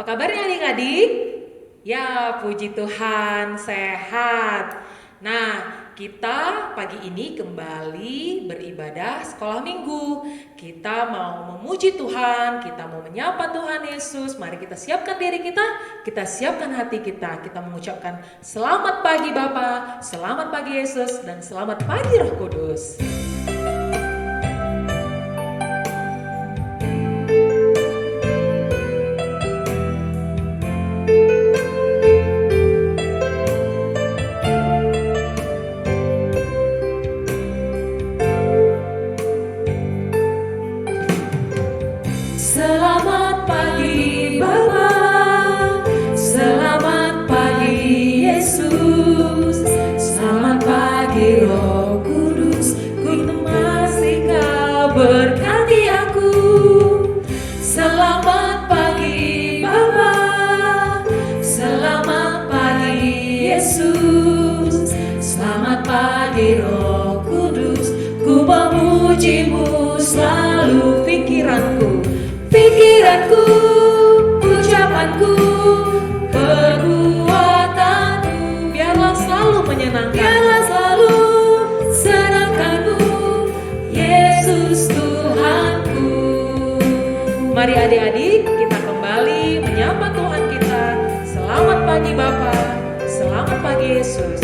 kabarnya adik-adik? Ya, puji Tuhan, sehat. Nah, kita pagi ini kembali beribadah sekolah minggu. Kita mau memuji Tuhan, kita mau menyapa Tuhan Yesus. Mari kita siapkan diri kita siapkan hati kita. Kita mengucapkan selamat pagi Bapa, selamat pagi Yesus, dan selamat pagi Roh Kudus. Selalu pikiranku, ucapanku, perbuatanku, biarlah selalu menyenangkan, biarlah selalu senangkanmu, Yesus Tuhanku. Mari adik-adik kita kembali menyapa Tuhan kita. Selamat pagi Bapa, selamat pagi Yesus.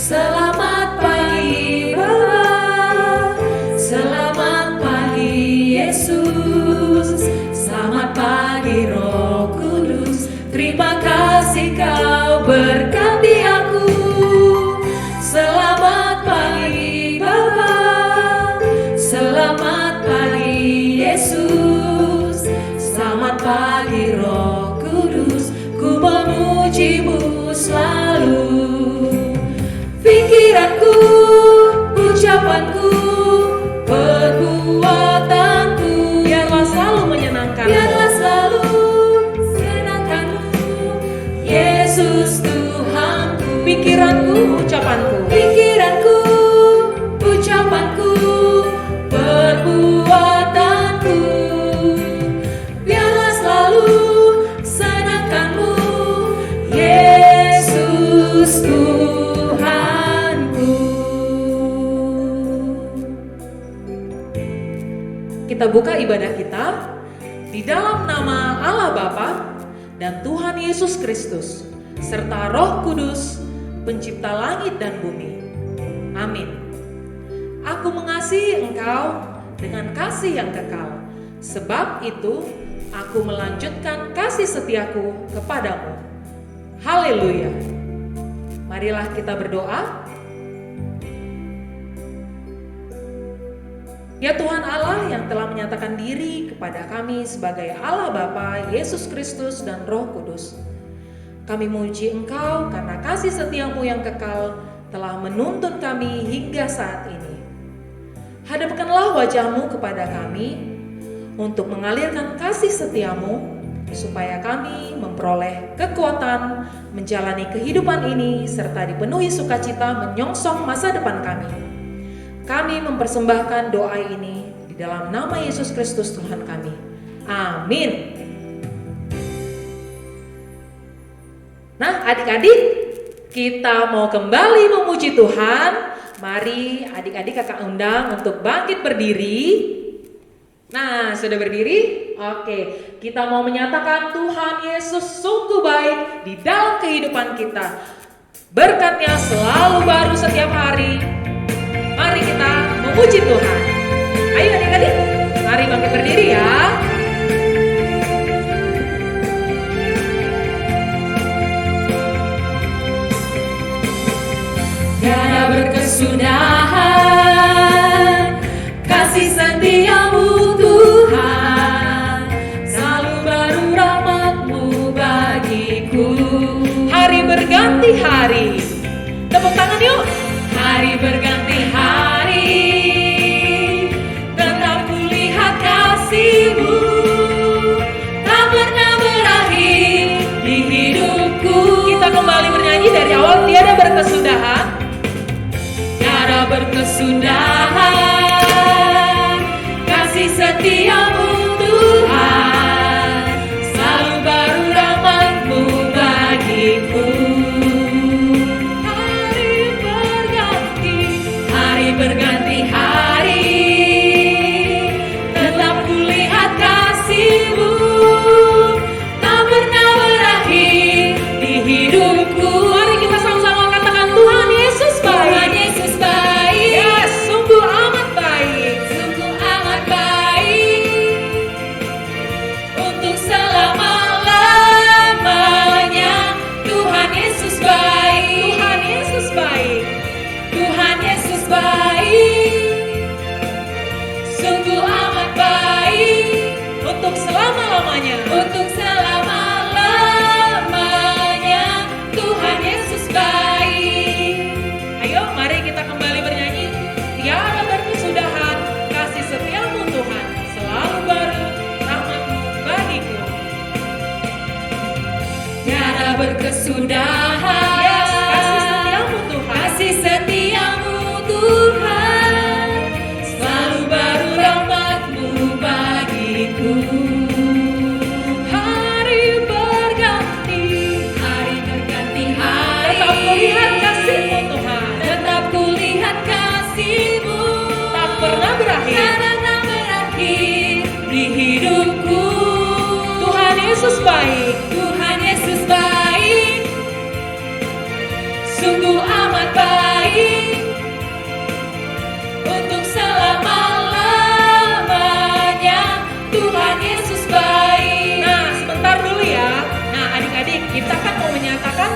Selamat pagi Bapa, selamat pagi Yesus, selamat pagi Roh Kudus. Terima kasih Kau berkati aku. Selamat pagi Bapa, selamat pagi Yesus, selamat pagi Roh Kudus. Ku memujimu selalu. Pikiranku, ucapanku, perbuatanku, biarlah selalu menyenangkan, biarlah selalu senangkanmu, Yesus Tuhanku. Pikiranku, ucapanku, perbuatanku, biarlah selalu senangkanmu, Yesus Tuhanku. Kita buka ibadah kita di dalam nama Allah Bapa dan Tuhan Yesus Kristus serta Roh Kudus, pencipta langit dan bumi. Amin. Aku mengasihi engkau dengan kasih yang kekal. Sebab itu aku melanjutkan kasih setiaku kepadamu. Haleluya. Marilah kita berdoa. Ya Tuhan Allah yang telah menyatakan diri kepada kami sebagai Allah Bapa, Yesus Kristus dan Roh Kudus. Kami memuji Engkau karena kasih setiamu yang kekal telah menuntun kami hingga saat ini. Hadapkanlah wajahmu kepada kami untuk mengalirkan kasih setiamu supaya kami memperoleh kekuatan menjalani kehidupan ini serta dipenuhi sukacita menyongsong masa depan kami. Kami mempersembahkan doa ini di dalam nama Yesus Kristus Tuhan kami. Amin. Nah adik-adik, kita mau kembali memuji Tuhan. Mari adik-adik kakak undang untuk bangkit berdiri. Nah sudah berdiri? Oke, kita mau menyatakan Tuhan Yesus sungguh baik di dalam kehidupan kita. Berkat-Nya selalu baru setiap hari. Mari kita memuji Tuhan. Ayo adik-adik, mari bangkit berdiri ya. Tiada berkesudahan kasih setiamu Tuhan, selalu baru rahmat-Mu bagiku. Hari berganti hari. Tepuk tangan yuk. Hari berganti hari, tetap kulihat kasih-Mu, tak pernah berakhir di hidupku. Kita kembali bernyanyi dari awal. Tiada berkesudahan, tiada berkesudahan kasih berkesudahan. Yes, kasih setiamu Tuhan. Kasih setiamu Tuhan, selalu baru rahmat-Mu bagiku. Hari berganti hari. tetap kulihat kasih-Mu Tuhan. Tetap kulihat kasih-Mu, Tak pernah berakhir. tak pernah berakhir di hidupku. Tuhan Yesus baik. Tuhan Yesus baik, sungguh amat baik, untuk selama-lamanya. Tuhan Yesus baik. Nah, sebentar dulu ya. Nah, adik-adik, kita kan mau menyatakan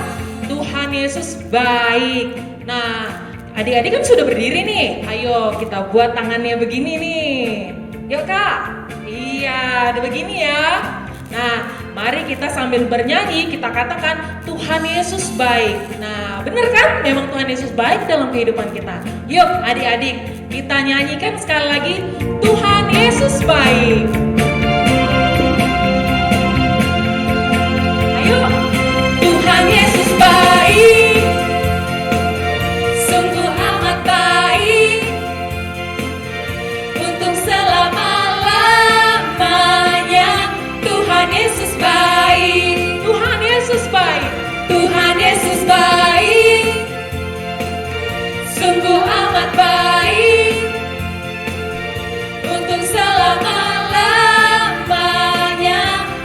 Tuhan Yesus baik. Nah, adik-adik kan sudah berdiri nih. Ayo kita buat tangannya begini nih. Yuk Kak. Iya, ada begini ya. Nah, mari kita sambil bernyanyi kita katakan Tuhan Yesus baik. Nah, benar kan? Memang Tuhan Yesus baik dalam kehidupan kita. Yuk adik-adik, kita nyanyikan sekali lagi Tuhan Yesus baik. Ayo. Tuhan Yesus baik, sungguh amat baik, untuk selama-lamanya. Tuhan Yesus baik, Tuhan Yesus baik. Tuhan Yesus baik, sungguh amat baik, untuk selama-lamanya.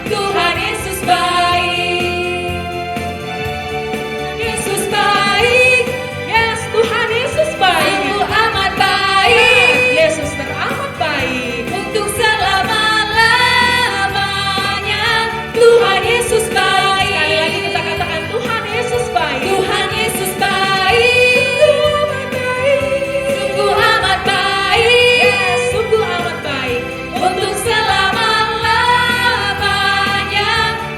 Tuhan Yesus baik, Yesus baik, Yes, Tuhan Yesus baik. sungguh amat baik, Yesus teramat baik. untuk selama-lamanya. Tuhan Yesus baik. Sekali lagi kita katakan Tuhan Yesus baik. Tuhan Yesus baik, sungguh amat baik, Yes, sungguh amat baik. untuk selama-lamanya.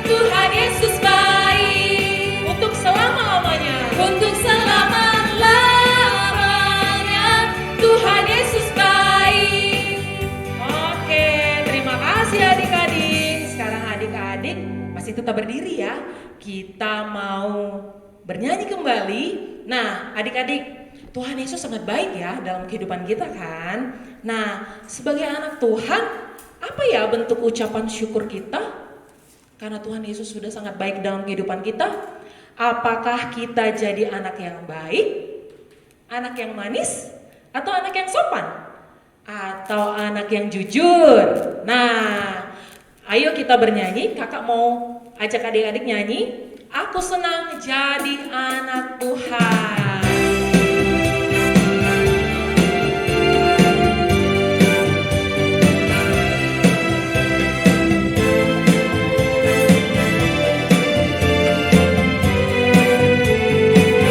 Tuhan Yesus baik, Untuk selama-lamanya. untuk selama-lamanya. Tuhan Yesus baik. Oke, terima kasih adik-adik. Sekarang adik-adik masih tetap berdiri ya. Kita mau bernyanyi kembali. Nah, adik-adik, Tuhan Yesus sangat baik ya dalam kehidupan kita kan. Nah, sebagai anak Tuhan, apa ya bentuk ucapan syukur kita? Karena Tuhan Yesus sudah sangat baik dalam kehidupan kita. Apakah kita jadi anak yang baik, anak yang manis, atau anak yang sopan? Atau anak yang jujur? Nah, ayo kita bernyanyi. Kakak mau ajak adik-adik nyanyi. Aku senang jadi anak Tuhan.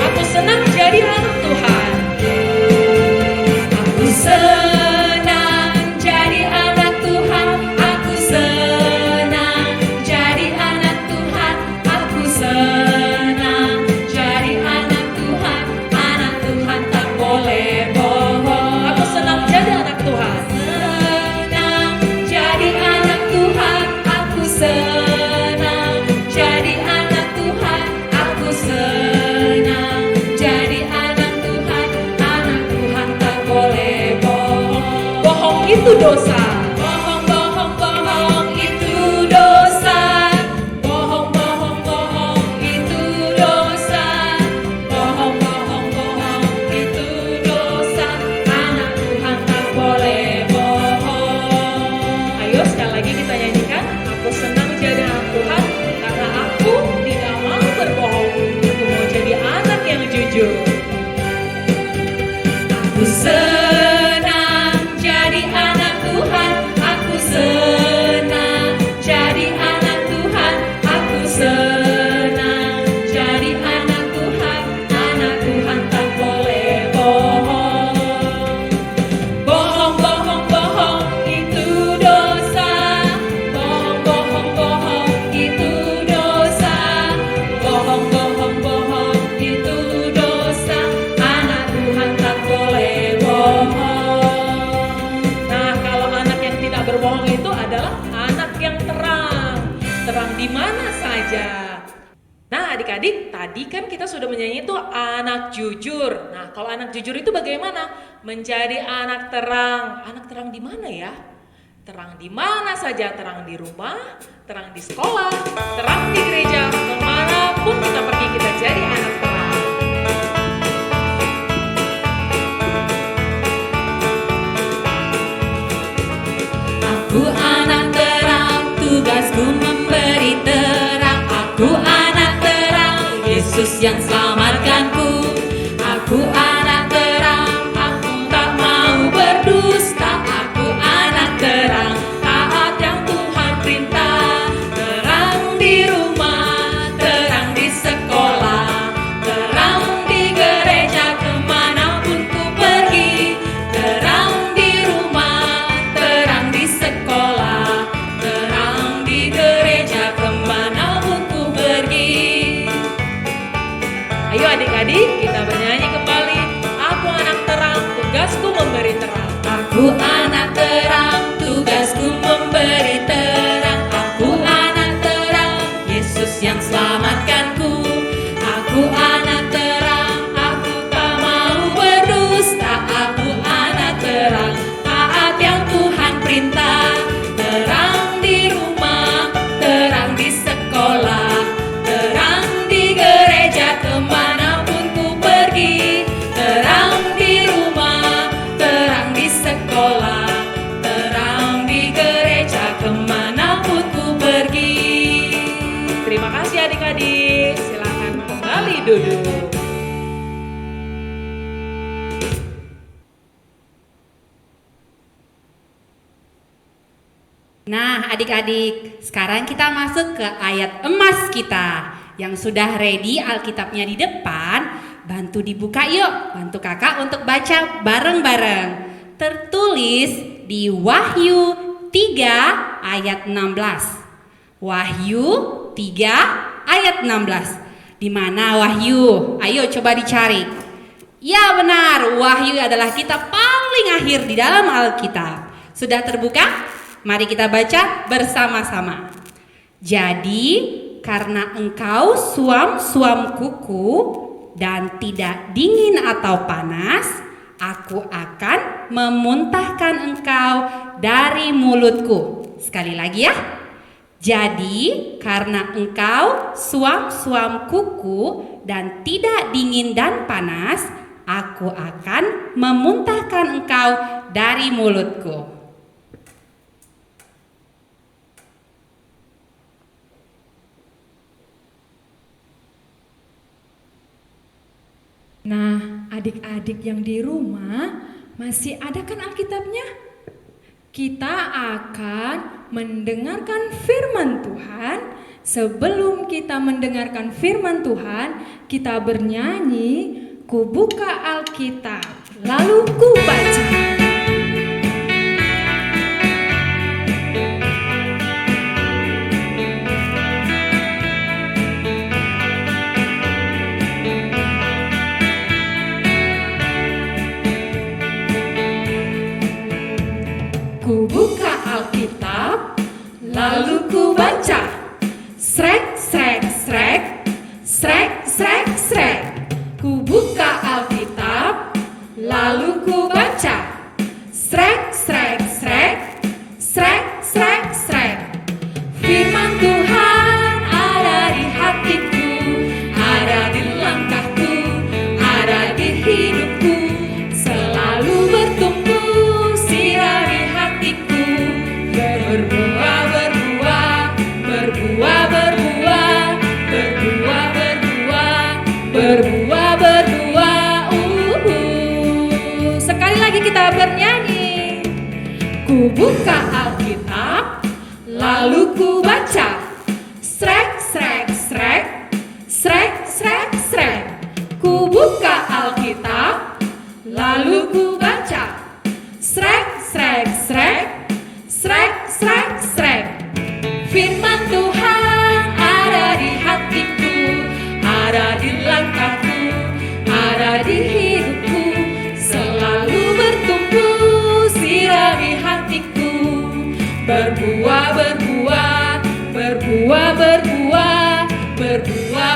Aku senang jadi anak Tuhan. Aku senang jadi anak Tuhan. Aku senang jadi anak Tuhan. Aku senang jadi anak Tuhan. Anak Tuhan tak boleh bohong. Aku senang jadi anak Tuhan. Senang jadi anak Tuhan. Aku senang jadi anak Tuhan. Aku senang jadi anak Tuhan. Anak Tuhan tak boleh bohong. Bohong itu dosa. Bohong, bohong, bohong itu dosa. Bohong, bohong, bohong itu dosa. Bohong, bohong, bohong itu dosa. Anak Tuhan tak boleh bohong. Ayo sekali lagi kita nyanyikan. Aku senang jadi anak Tuhan karena aku tidak mau berbohong. Aku mau jadi anak yang jujur. Aku senang jadi anak Tuhan. Aku senang jadi anak Tuhan. Aku senang jadi anak Tuhan. Anak Tuhan tak boleh bohong. Bohong, bohong, bohong itu dosa. Bohong, bohong, bohong itu dosa. Bohong, bohong, bohong itu dosa. Anak Tuhan tak boleh bohong. Nah, kalau anak yang tidak berbohong itu adalah anak yang terang. Terang di mana saja. Nah adik-adik, tadi kan kita sudah menyanyi itu anak jujur. Nah kalau anak jujur itu bagaimana? Menjadi anak terang. Anak terang di mana ya? Terang di mana saja, terang di rumah, terang di sekolah, terang di gereja, kemanapun kita pergi kita jadi anak terang. Aku anak terang, tugasku memberi terang. Aku anak terang, Yesus yang selamatkanku. Aku anak terang, aku tak mau berdusta. Aku anak terang, taat yang Tuhan perintah. Terang di rumah, terang di sekolah, terang di gereja, kemanapun ku pergi. Terang di rumah, terang di sekolah, terang di gereja, kemanapun ku pergi. Ayo adik-adik kita bernyanyi kembali. Aku anak terang, tugasku memberi terang. Aku anak terang, tugasku memberi terang. Aku anak terang, Yesus yang selamatkanku. Aku anak terang, aku tak mau berdusta. Aku anak terang, taat yang Tuhan perintah. Terang di rumah, terang di sekolah, terang di gereja, kemanapun ku pergi. Terang di rumah, terang di sekolah, terang di gereja, kemanapun ku pergi. Terima kasih adik-adik. Silakan kembali duduk. Nah, adik-adik, sekarang kita masuk ke ayat emas kita. Yang sudah ready Alkitabnya di depan, bantu dibuka yuk. Bantu kakak untuk baca bareng-bareng. Tertulis di Wahyu 3 ayat 16. Wahyu 3 ayat 16. Di mana Wahyu? Ayo coba dicari. Ya benar, Wahyu adalah kitab paling akhir di dalam Alkitab. Sudah terbuka? Mari kita baca bersama-sama. Jadi, karena engkau suam-suam kuku dan tidak dingin atau panas, aku akan memuntahkan engkau dari mulutku. Sekali lagi ya. Jadi, karena engkau suam-suam kuku dan tidak dingin dan panas, aku akan memuntahkan engkau dari mulutku. Nah, adik-adik yang di rumah masih ada kan Alkitabnya? Kita akan mendengarkan firman Tuhan. Sebelum kita mendengarkan firman Tuhan, kita bernyanyi, ku buka Alkitab, lalu ku baca. Ku buka Alkitab, lalu ku baca. Srek, srek, srek, srek, srek, srek. Ku buka Alkitab, lalu ku baca. Srek, srek, srek, srek, srek, srek. Firman Tuhan ada di hatiku, ada di langkahku, ada di hidupku. Selalu bertumbuh, sirami hatiku. Berbuah, berbuah, berbuah, berbuah, berbuah, berbuah, berbuah, berbuah. Sekali lagi kita bernyanyi. Ku buka Alkitab, lalu ku baca. Srek, srek, srek, srek, srek, srek. Ku buka Alkitab, lalu ku baca. Srek, srek, srek, srek, srek, srek. Firman Tuhan ada di hatiku, ada di langkahku, ada di hidupku. Selalu bertumbuh, sirami hatiku. Berbuah, berbuah, berbuah, berbuah, berbuah,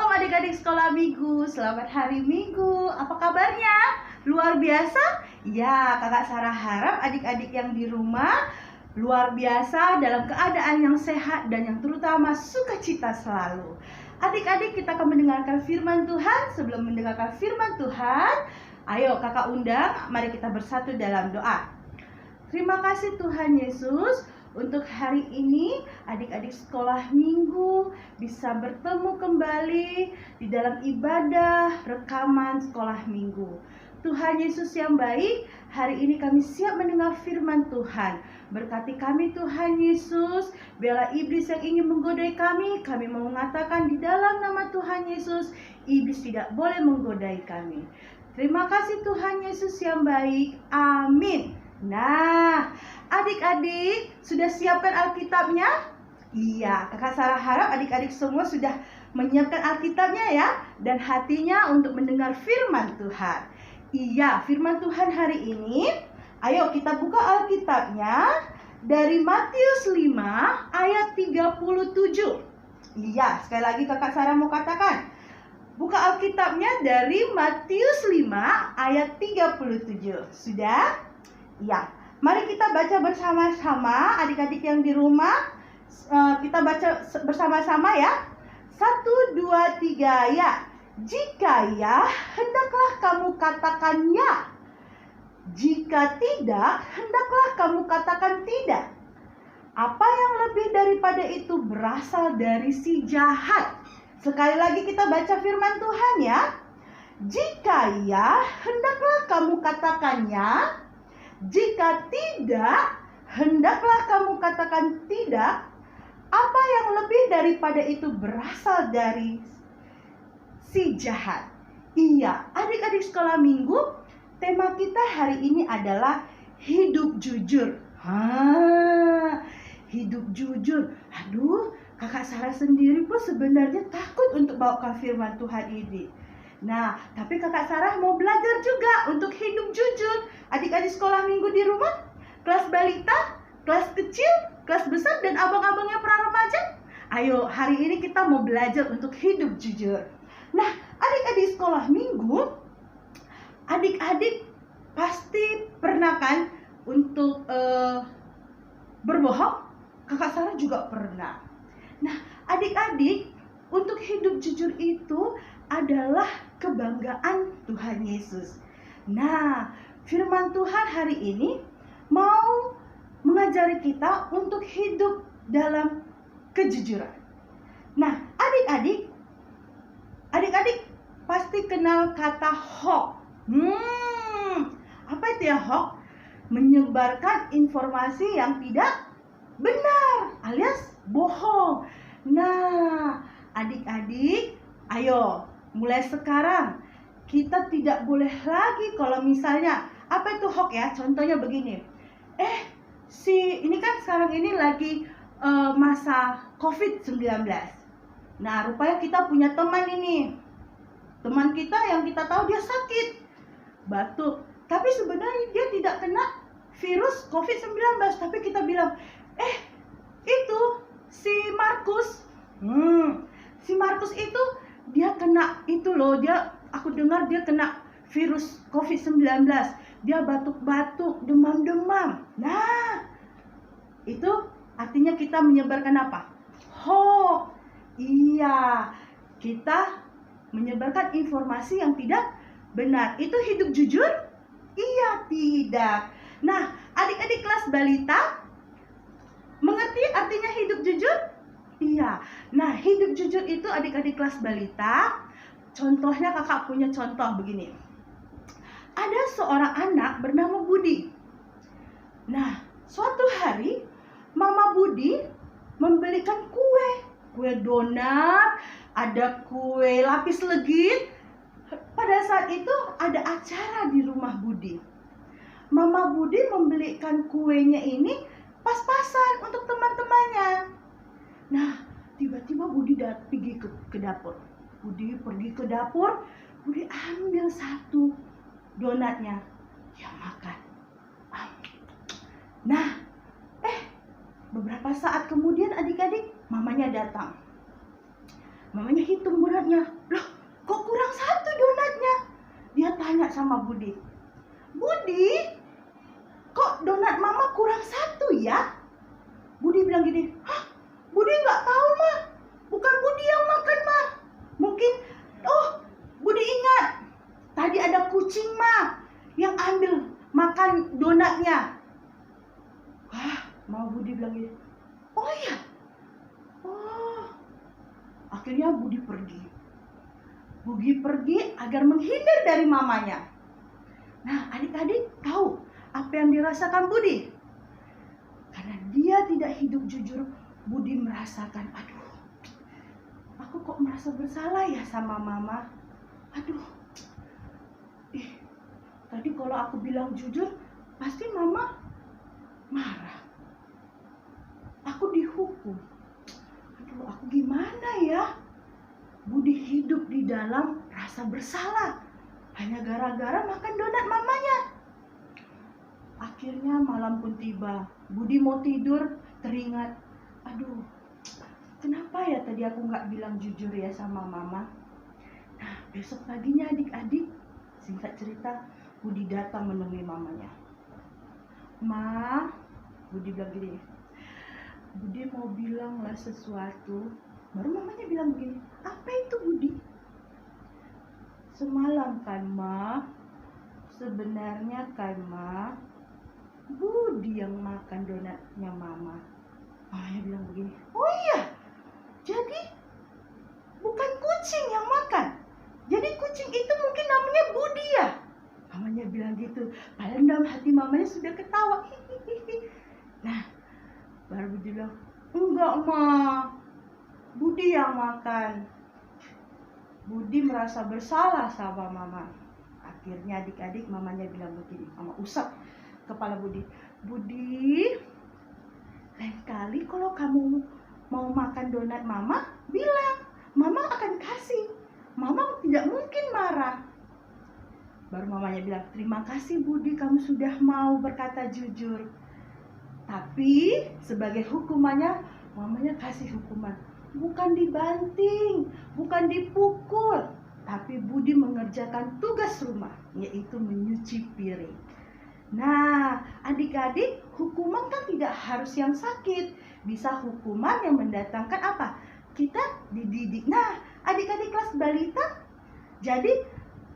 Shalom adik-adik sekolah minggu, selamat hari minggu. Apa kabarnya? Luar biasa? Ya, kakak Sarah harap adik-adik yang di rumah luar biasa dalam keadaan yang sehat dan yang terutama sukacita selalu. Adik-adik, kita akan mendengarkan firman Tuhan. Sebelum mendengarkan firman Tuhan, ayo kakak undang, mari kita bersatu dalam doa. Terima kasih Tuhan Yesus, untuk hari ini adik-adik sekolah minggu bisa bertemu kembali di dalam ibadah rekaman sekolah minggu. Tuhan Yesus yang baik, hari ini kami siap mendengar firman Tuhan. Berkati kami Tuhan Yesus, biarlah iblis yang ingin menggodai kami mau mengatakan di dalam nama Tuhan Yesus, iblis tidak boleh menggodai kami. Terima kasih Tuhan Yesus yang baik, amin. Nah, adik-adik sudah siapkan Alkitabnya? Iya, kakak Sarah harap adik-adik semua sudah menyiapkan Alkitabnya ya, dan hatinya untuk mendengar firman Tuhan. Iya, firman Tuhan hari ini, ayo kita buka Alkitabnya dari Matius 5 ayat 37. Iya, sekali lagi kakak Sarah mau katakan, buka Alkitabnya dari Matius 5 ayat 37. Sudah? Ya, mari kita baca bersama-sama adik-adik yang di rumah. Kita baca bersama-sama ya. 1, 2, 3 ya. Jika ya, hendaklah kamu katakan ya. Jika tidak, hendaklah kamu katakan tidak. Apa yang lebih daripada itu berasal dari si jahat. Sekali lagi kita baca firman Tuhan ya. Jika ya, hendaklah kamu katakan ya. Jika tidak, hendaklah kamu katakan tidak. Apa yang lebih daripada itu berasal dari si jahat. Iya, adik-adik sekolah minggu, tema kita hari ini adalah hidup jujur. Hidup jujur. Aduh, kakak Sarah sendiri pun sebenarnya takut untuk bawakan firman Tuhan ini. Nah, tapi kakak Sarah mau belajar juga untuk hidup jujur. Adik-adik sekolah minggu di rumah, kelas balita, kelas kecil, kelas besar, dan abang-abangnya pra remaja. Ayo, hari ini kita mau belajar untuk hidup jujur. Nah, adik-adik sekolah minggu, adik-adik pasti pernah kan untuk berbohong? Kakak Sarah juga pernah. Nah, adik-adik, untuk hidup jujur itu adalah kebanggaan Tuhan Yesus. Nah, firman Tuhan hari ini mau mengajari kita untuk hidup dalam kejujuran. Nah, adik-adik pasti kenal kata hoax. Apa itu ya hoax? Menyebarkan informasi yang tidak benar alias bohong. Nah, adik-adik, ayo mulai sekarang kita tidak boleh lagi kalau misalnya apa itu hoax ya? Contohnya begini. Ini kan sekarang ini lagi masa COVID-19. Nah, rupanya kita punya teman ini. Teman kita yang kita tahu dia sakit, batuk. Tapi sebenarnya dia tidak kena virus COVID-19. Tapi kita bilang, itu si Markus. Si Markus itu dia kena itu loh. Aku dengar dia kena virus COVID-19. Dia batuk-batuk, demam-demam. Nah, itu artinya kita menyebarkan apa? Hoax. Iya, kita menyebarkan informasi yang tidak benar. Itu hidup jujur? Iya, tidak. Nah, adik-adik kelas balita mengerti artinya hidup jujur? Iya. Nah, hidup jujur itu adik-adik kelas balita, contohnya kakak punya contoh begini. Ada seorang anak bernama Budi. Nah, suatu hari Mama Budi membelikan kue donat, ada kue lapis legit. Pada saat itu ada acara di rumah Budi. Mama Budi membelikan kuenya ini pas-pasan untuk teman-temannya. Nah, tiba-tiba Budi pergi ke dapur. Budi pergi ke dapur, Budi ambil satu donatnya, dia makan. Nah, beberapa saat kemudian adik-adik, mamanya datang. Mamanya hitung donatnya. Loh, kok kurang 1 donatnya? Dia tanya sama Budi. Budi, kok donat mama kurang 1 ya? Budi bilang gini, hah? Budi nggak tahu mah. Bukan Budi yang makan mah. Mungkin, Budi ingat. Tadi ada kucing mah yang ambil makan donatnya. Wah, mau Budi bilang gini, oh iya. Oh, akhirnya Budi pergi. Budi pergi agar menghindar dari mamanya. Nah, adik-adik tahu apa yang dirasakan Budi? Karena dia tidak hidup jujur, Budi merasakan, aduh, aku kok merasa bersalah ya sama mama. Aduh, tadi kalau aku bilang jujur, pasti mama marah. Aku dihukum. Aduh, aku gimana ya? Budi hidup di dalam rasa bersalah hanya gara-gara makan donat mamanya. Akhirnya malam pun tiba. Budi mau tidur, teringat, aduh, kenapa ya tadi aku nggak bilang jujur ya sama mama? Nah, besok paginya adik-adik, singkat cerita, Budi datang menemui mamanya. Ma, Budi bilang gini, Budi mau bilang lah sesuatu. Baru mamanya bilang begini, apa itu Budi? Semalam kan Ma, sebenarnya kan Ma, Budi yang makan donatnya mama. Mamanya bilang begini, oh iya, jadi bukan kucing yang makan. Jadi kucing itu mungkin namanya Budi ya? Mamanya bilang gitu, padahal dalam hati mamanya sudah ketawa. Nah, baru Budi bilang, enggak Ma, Budi yang makan. Budi merasa bersalah sama mama. Akhirnya adik-adik mamanya bilang begini, mama usap kepala Budi. Budi, lain kali kalau kamu mau makan donat mama, bilang, mama akan kasih. Mama tidak mungkin marah. Baru mamanya bilang, terima kasih Budi, kamu sudah mau berkata jujur. Tapi sebagai hukumannya, mamanya kasih hukuman. Bukan dibanting, bukan dipukul, tapi Budi mengerjakan tugas rumah, yaitu menyuci piring. Nah, adik-adik, hukuman kan tidak harus yang sakit. Bisa hukuman yang mendatangkan apa? Kita dididik. Nah, adik-adik kelas balita, jadi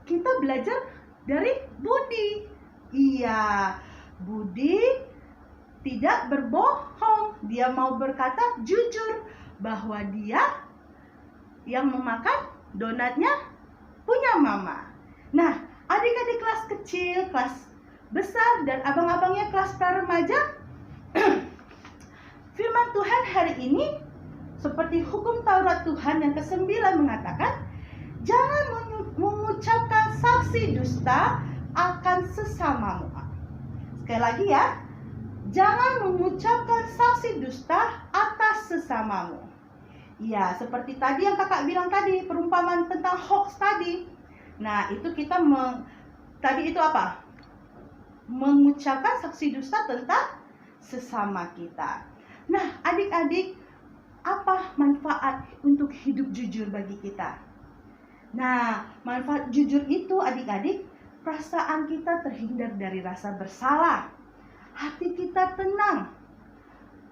kita belajar dari Budi. Iya, Budi tidak berbohong. Dia mau berkata jujur bahwa dia yang memakan donatnya punya mama. Nah, adik-adik kelas kecil, kelas besar, dan abang-abangnya kelas pra-remaja, firman Tuhan hari ini seperti hukum Taurat Tuhan yang ke-9 mengatakan, jangan mengucapkan saksi dusta akan sesamamu. Sekali lagi ya, jangan mengucapkan saksi dusta atas sesamamu. Ya, seperti tadi yang kakak bilang tadi, perumpamaan tentang hoax tadi. Nah, itu kita tadi itu apa? Mengucapkan saksi dusta tentang sesama kita. Nah, adik-adik, apa manfaat untuk hidup jujur bagi kita? Nah, manfaat jujur itu adik-adik, perasaan kita terhindar dari rasa bersalah. Hati kita tenang.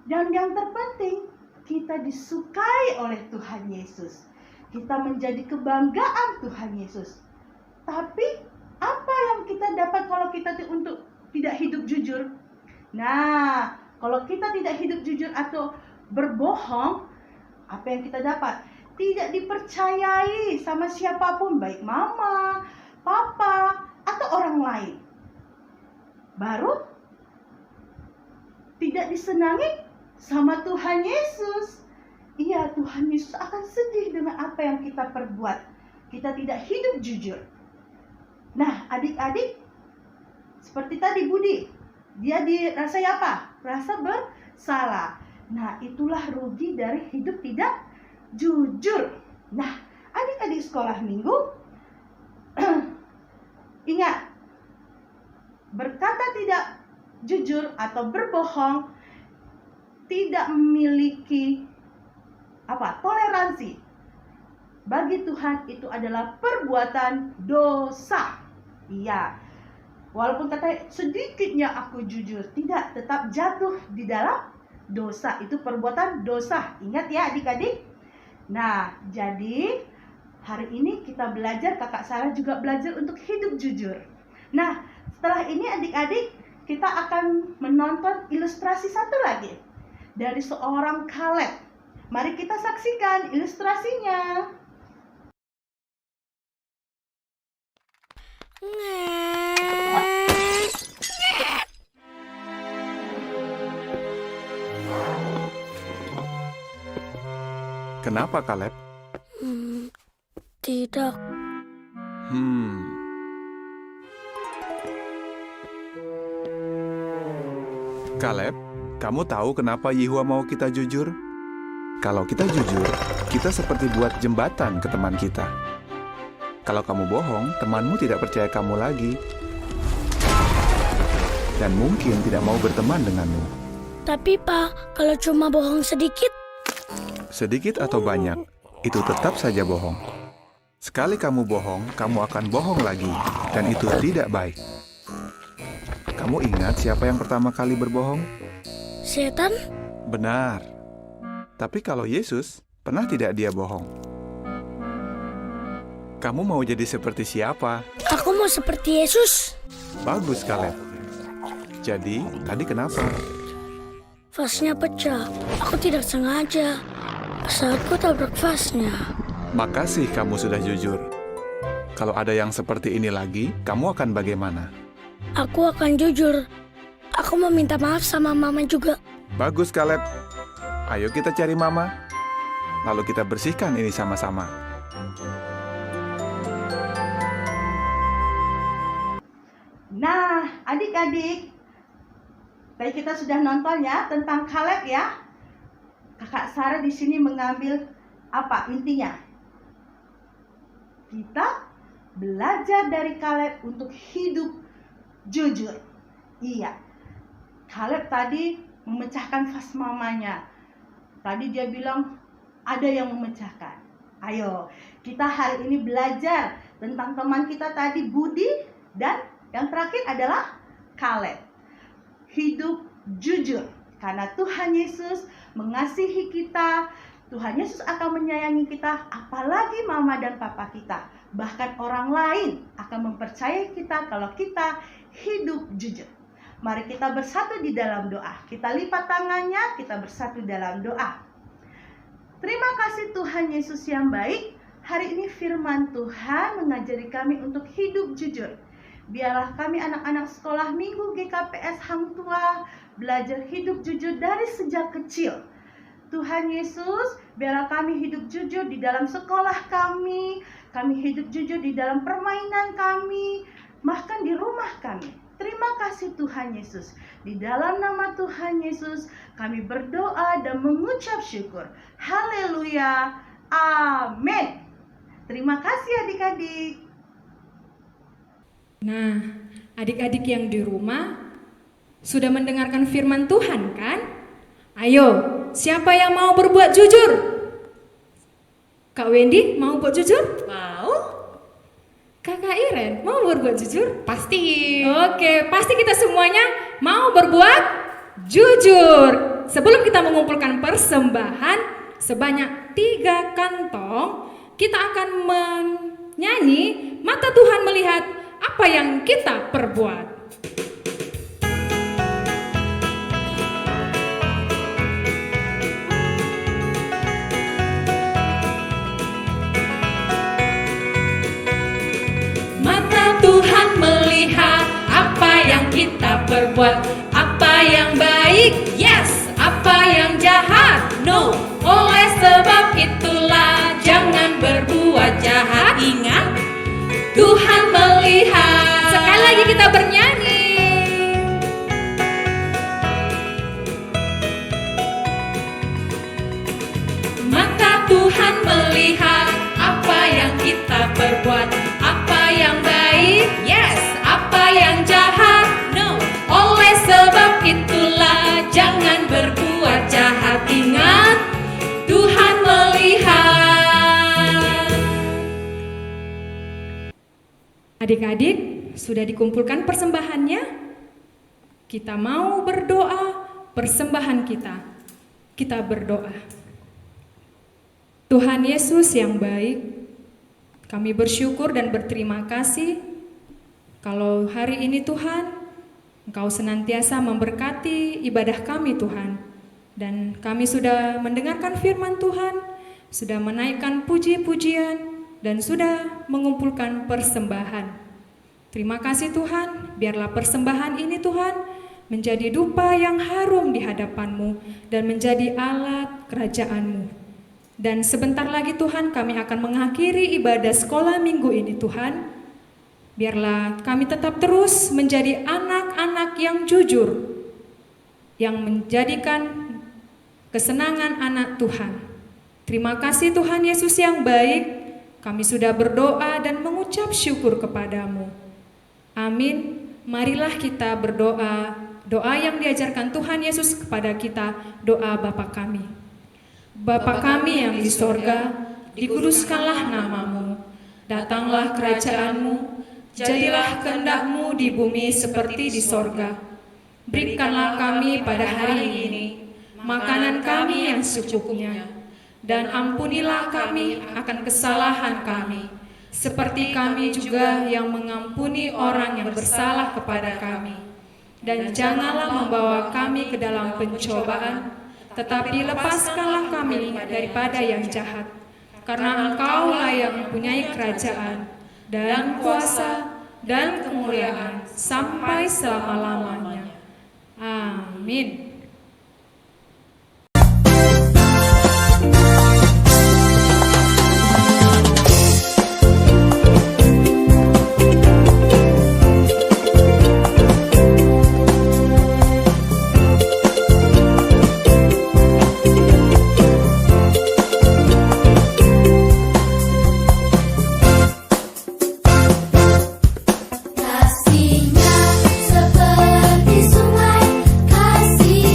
Dan yang terpenting, kita disukai oleh Tuhan Yesus. Kita menjadi kebanggaan Tuhan Yesus. Tapi apa yang kita dapat kalau kita untuk tidak hidup jujur? Nah, kalau kita tidak hidup jujur atau berbohong, apa yang kita dapat? Tidak dipercayai sama siapapun, baik mama, papa, atau orang lain. Baru tidak disenangi sama Tuhan Yesus. Iya, Tuhan Yesus akan sedih dengan apa yang kita perbuat. Kita tidak hidup jujur. Nah, adik-adik, seperti tadi Budi, dia dirasai apa? Rasa bersalah. Nah, itulah rugi dari hidup tidak jujur. Nah, adik-adik sekolah minggu, ingat, berkata tidak jujur atau berbohong tidak memiliki toleransi. bagi Tuhan itu adalah perbuatan dosa. Iya, walaupun kata sedikitnya aku jujur, tidak, tetap jatuh di dalam dosa. Itu perbuatan dosa. Ingat ya adik-adik. Nah, jadi hari ini kita belajar, kakak Sarah juga belajar untuk hidup jujur. Nah, setelah ini adik-adik, kita akan menonton ilustrasi satu lagi dari seorang Kaleb. Mari kita saksikan ilustrasinya. Kenapa, Kaleb? Tidak. Kaleb, kamu tahu kenapa Yehua mau kita jujur? Kalau kita jujur, kita seperti buat jembatan ke teman kita. Kalau kamu bohong, temanmu tidak percaya kamu lagi. Dan mungkin tidak mau berteman denganmu. Tapi Pak, kalau cuma bohong sedikit? Sedikit atau banyak, itu tetap saja bohong. Sekali kamu bohong, kamu akan bohong lagi. Dan itu tidak baik. Kamu ingat siapa yang pertama kali berbohong? Setan? Benar. Tapi kalau Yesus, pernah tidak dia bohong? Kamu mau jadi seperti siapa? Aku mau seperti Yesus. Bagus, Kaleb. Jadi, tadi kenapa? Vasnya pecah. Aku tidak sengaja. Saat aku tabrak vasnya. Makasih kamu sudah jujur. Kalau ada yang seperti ini lagi, kamu akan bagaimana? Aku akan jujur. Aku mau minta maaf sama Mama juga. Bagus, Kaleb. Ayo kita cari Mama. Lalu kita bersihkan ini sama-sama. Nah, adik-adik, tadi kita sudah nonton ya tentang Kaleb ya. Kakak Sarah di sini mengambil apa intinya? Kita belajar dari Kaleb untuk hidup jujur. Iya, Kaleb tadi memecahkan vas mamanya. Tadi dia bilang ada yang memecahkan. Ayo, kita hari ini belajar tentang teman kita tadi Budi, dan yang terakhir adalah Kaleb. Hidup jujur, karena Tuhan Yesus mengasihi kita. Tuhan Yesus akan menyayangi kita, apalagi mama dan papa kita. Bahkan orang lain akan mempercayai kita kalau kita hidup jujur. Mari kita bersatu di dalam doa. Kita lipat tangannya, kita bersatu dalam doa. Terima kasih Tuhan Yesus yang baik. Hari ini firman Tuhan mengajari kami untuk hidup jujur. Biarlah kami anak-anak sekolah minggu GKPS Hang Tua belajar hidup jujur dari sejak kecil. Tuhan Yesus, biarlah kami hidup jujur di dalam sekolah kami hidup jujur di dalam permainan kami, bahkan di rumah kami. Terima kasih Tuhan Yesus. Di dalam nama Tuhan Yesus, kami berdoa dan mengucap syukur. Haleluya. Amin. Terima kasih adik-adik. Nah, adik-adik yang di rumah sudah mendengarkan firman Tuhan kan? Ayo, siapa yang mau berbuat jujur? Kak Wendy mau buat jujur? Mau? Kakak Iren mau berbuat jujur? Pasti. Oke, pasti kita semuanya mau berbuat jujur. Sebelum kita mengumpulkan persembahan sebanyak 3 kantong, kita akan menyanyi Mata Tuhan Melihat Apa Yang Kita Perbuat. Tuhan melihat apa yang kita perbuat, apa yang baik, yes, apa yang jahat, no. Oleh sebab itulah jangan berbuat jahat. Ingat, Tuhan melihat. Sekali lagi kita bernyanyi. Mata Tuhan melihat apa yang kita perbuat, apa yang baik, yes, apa yang jahat, no. Oleh sebab itulah jangan berbuat jahat. Ingat, Tuhan melihat. Adik-adik, sudah dikumpulkan persembahannya? Kita mau berdoa persembahan kita. Kita berdoa. Tuhan Yesus yang baik, kami bersyukur dan berterima kasih kalau hari ini Tuhan, Engkau senantiasa memberkati ibadah kami Tuhan. Dan kami sudah mendengarkan firman Tuhan, sudah menaikkan puji-pujian, dan sudah mengumpulkan persembahan. Terima kasih Tuhan, biarlah persembahan ini Tuhan menjadi dupa yang harum di hadapan-Mu dan menjadi alat kerajaan-Mu. Dan sebentar lagi Tuhan kami akan mengakhiri ibadah sekolah minggu ini Tuhan. Biarlah kami tetap terus menjadi anak-anak yang jujur, yang menjadikan kesenangan anak Tuhan. Terima kasih Tuhan Yesus yang baik. Kami sudah berdoa dan mengucap syukur kepadamu. Amin. Marilah kita berdoa, doa yang diajarkan Tuhan Yesus kepada kita, doa Bapa kami. Bapa kami yang di sorga, dikuduskanlah namamu, datanglah kerajaanmu, jadilah kehendak-Mu di bumi seperti di sorga. Berikanlah kami pada hari ini makanan kami yang secukupnya, dan ampunilah kami akan kesalahan kami, seperti kami juga yang mengampuni orang yang bersalah kepada kami. Dan janganlah membawa kami ke dalam pencobaan, tetapi lepaskanlah kami daripada yang jahat. Karena Engkau-lah yang mempunyai kerajaan, dan kuasa, dan kemuliaan, sampai selama-lamanya. Amin. Kasih-Nya seperti sungai, kasih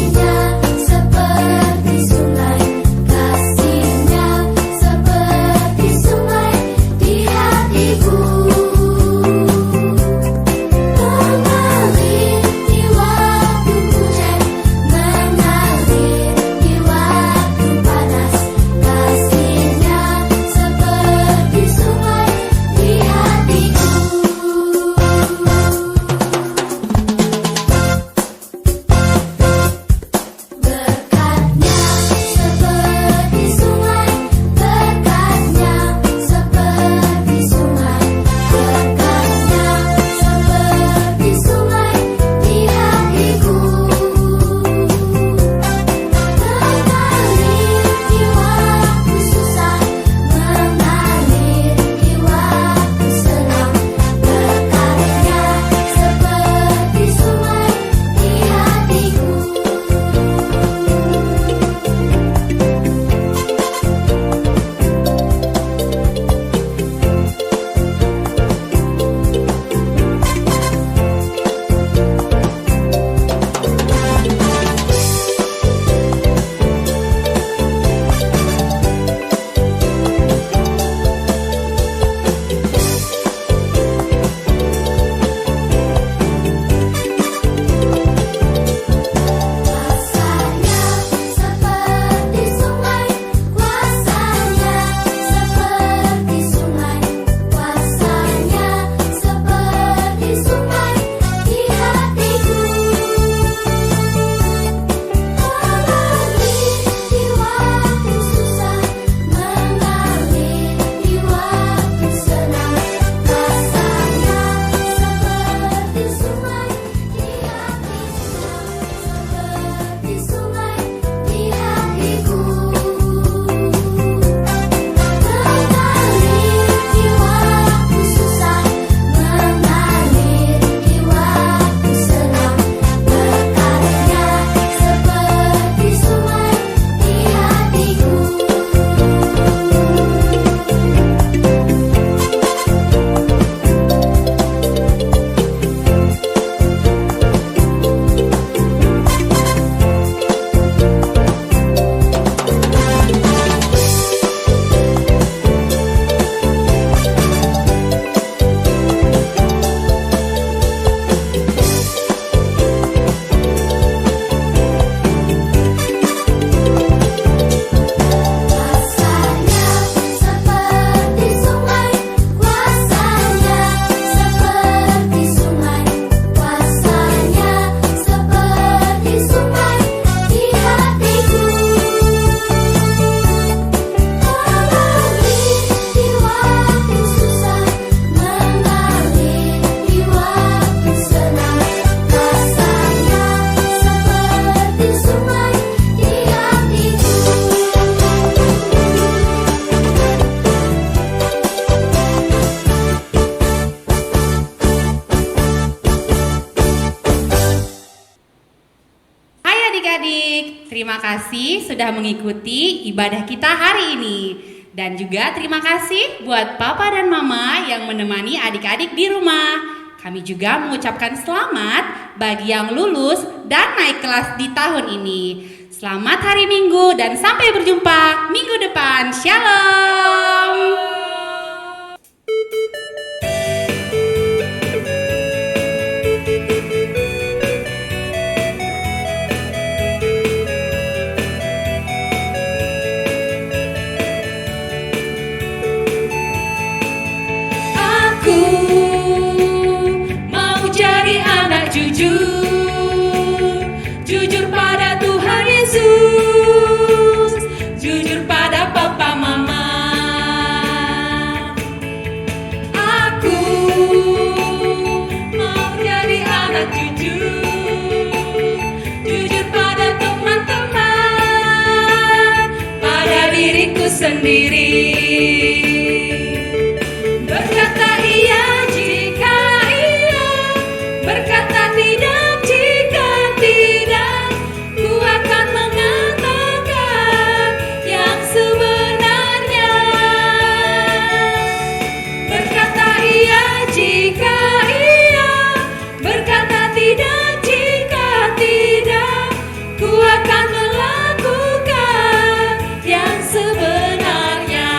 Terima kasih sudah mengikuti ibadah kita hari ini. Dan juga terima kasih buat Papa dan Mama yang menemani adik-adik di rumah. Kami juga mengucapkan selamat bagi yang lulus dan naik kelas di tahun ini. Selamat hari Minggu dan sampai berjumpa minggu depan. Shalom. Aku mau jadi anak jujur, jujur pada Tuhan Yesus, jujur pada papa mama. Aku mau jadi anak jujur, jujur pada teman-teman, pada diriku sendiri. Berkata iya jika iya, berkata tidak jika tidak. Ku akan mengatakan yang sebenarnya. Berkata iya jika iya, berkata tidak jika tidak. Ku akan melakukan yang sebenarnya.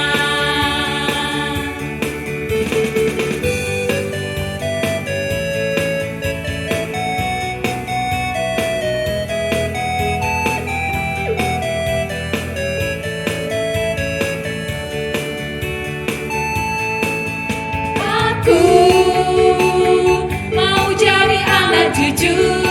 Aku mau jadi anak jujur,